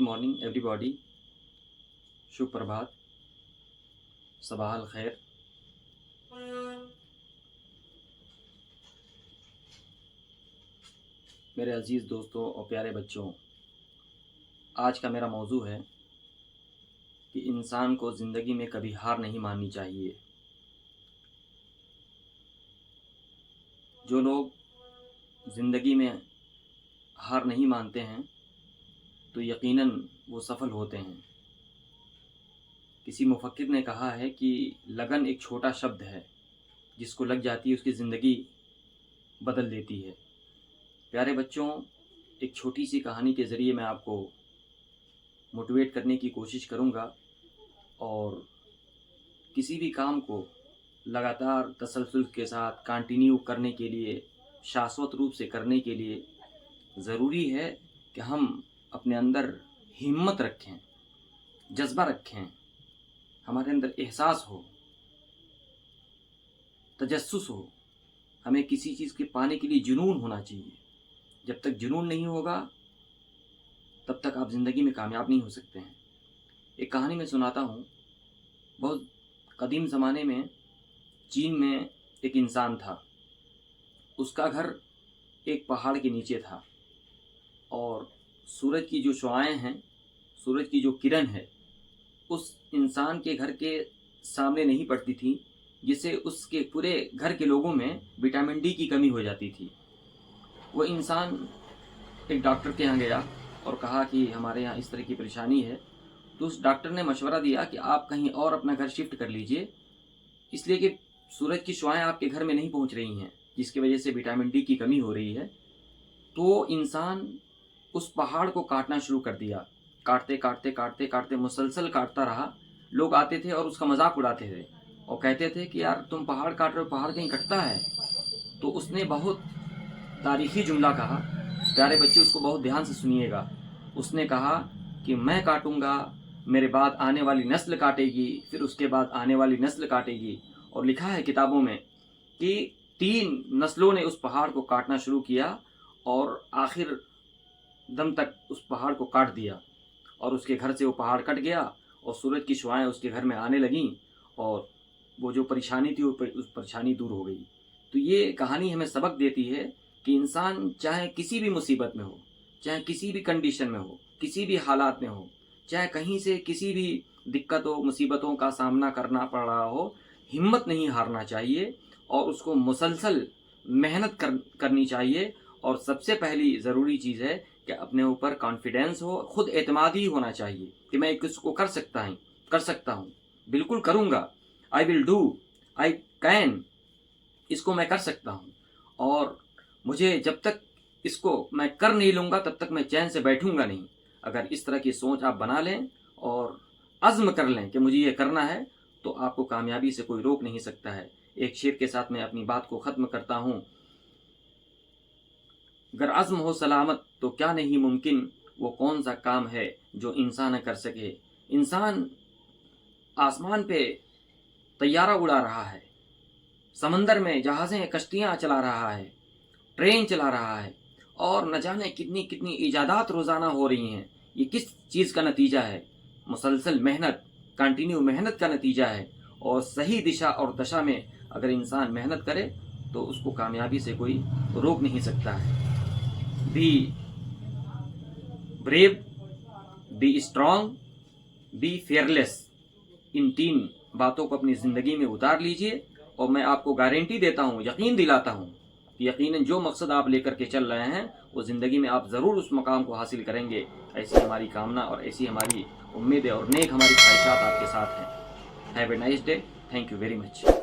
Morning everybody, शुभ प्रभात, Sabah अल खैर। मेरे अजीज़ दोस्तों और प्यारे बच्चों, आज का मेरा मौजू है कि इंसान को ज़िंदगी में कभी हार नहीं माननी चाहिए। जो लोग ज़िंदगी में हार नहीं मानते हैं तो यकीनन वो सफल होते हैं। किसी मुफक्किर ने कहा है कि लगन एक छोटा शब्द है, जिसको लग जाती है उसकी ज़िंदगी बदल देती है। प्यारे बच्चों, एक छोटी सी कहानी के ज़रिए मैं आपको मोटिवेट करने की कोशिश करूंगा और किसी भी काम को लगातार तसलसल के साथ कंटिन्यू करने के लिए, शाश्वत रूप से करने के लिए ज़रूरी है कि हम अपने अंदर हिम्मत रखें, जज्बा रखें, हमारे अंदर एहसास हो, तजस्सुस हो। हमें किसी चीज़ के पाने के लिए जुनून होना चाहिए। जब तक जुनून नहीं होगा तब तक आप ज़िंदगी में कामयाब नहीं हो सकते हैं। एक कहानी मैं सुनाता हूँ। बहुत कदीम ज़माने में चीन में एक इंसान था। उसका घर एक पहाड़ के नीचे था और सूरज की जो शुआएं हैं, सूरज की जो किरण है, उस इंसान के घर के सामने नहीं पड़ती थी, जिससे उसके पूरे घर के लोगों में विटामिन डी की कमी हो जाती थी। वो इंसान एक डॉक्टर के यहाँ गया और कहा कि हमारे यहाँ इस तरह की परेशानी है। तो उस डॉक्टर ने मशवरा दिया कि आप कहीं और अपना घर शिफ्ट कर लीजिए, इसलिए कि सूरज की शुआएं आपके घर में नहीं पहुँच रही हैं, जिसकी वजह से विटामिन डी की कमी हो रही है। तो इंसान उस पहाड़ को काटना शुरू कर दिया। काटते काटते काटते काटते मुसलसल काटता रहा। लोग आते थे और उसका मजाक उड़ाते थे और कहते थे कि यार तुम पहाड़ काट रहे हो, पहाड़ कहीं कटता है। तो उसने बहुत तारीखी जुमला कहा। प्यारे बच्चे, उसको बहुत ध्यान से सुनिएगा। उसने कहा कि मैं काटूंगा, मेरे बाद आने वाली नस्ल काटेगी, फिर उसके बाद आने वाली नस्ल काटेगी। और लिखा है किताबों में कि 3 नस्लों ने उस पहाड़ को काटना शुरू किया और आखिर दम तक उस पहाड़ को काट दिया और उसके घर से वो पहाड़ कट गया और सूरज की शुआएं उसके घर में आने लगीं और वो जो परेशानी थी उस परेशानी दूर हो गई। तो ये कहानी हमें सबक देती है कि इंसान चाहे किसी भी मुसीबत में हो, चाहे किसी भी कंडीशन में हो, किसी भी हालात में हो, चाहे कहीं से किसी भी दिक्कतों मुसीबतों का सामना करना पड़ रहा हो, हिम्मत नहीं हारना चाहिए और उसको मुसलसल मेहनत करनी चाहिए। और सबसे पहली ज़रूरी चीज़ है कि अपने ऊपर कॉन्फिडेंस हो, खुद एतमादी होना चाहिए कि मैं इसको कर सकता हूँ, बिल्कुल करूँगा, I will do, I can, इसको मैं कर सकता हूँ। और मुझे जब तक इसको मैं कर नहीं लूँगा तब तक मैं चैन से बैठूँगा नहीं। अगर इस तरह की सोच आप बना लें और अज़्म कर लें कि मुझे ये करना है, तो आपको कामयाबी से कोई रोक नहीं सकता है। एक शेर के साथ मैं अपनी बात को ख़त्म करता हूँ। अगर अज़्म हो सलामत तो क्या नहीं मुमकिन, वो कौन सा काम है जो इंसान न कर सके। इंसान आसमान पे तैयारा उड़ा रहा है, समंदर में जहाज़ें कश्तियाँ चला रहा है, ट्रेन चला रहा है और न जाने कितनी कितनी इजादात रोज़ाना हो रही हैं। ये किस चीज़ का नतीजा है? मुसलसल मेहनत, कंटिन्यू मेहनत का नतीजा है। और सही दिशा और दशा में अगर इंसान मेहनत करे तो उसको कामयाबी से कोई रोक नहीं सकता है। Be brave, be strong, be fearless. इन 3 बातों को अपनी ज़िंदगी में उतार लीजिए और मैं आपको गारंटी देता हूँ, यकीन दिलाता हूँ कि यकीनन जो मकसद आप लेकर के चल रहे हैं वो ज़िंदगी में आप ज़रूर उस मकाम को हासिल करेंगे। ऐसी हमारी कामना और ऐसी हमारी उम्मीद है और नेक हमारी ख्वाहिशात आपके साथ हैं। Have a nice day. Thank you very much.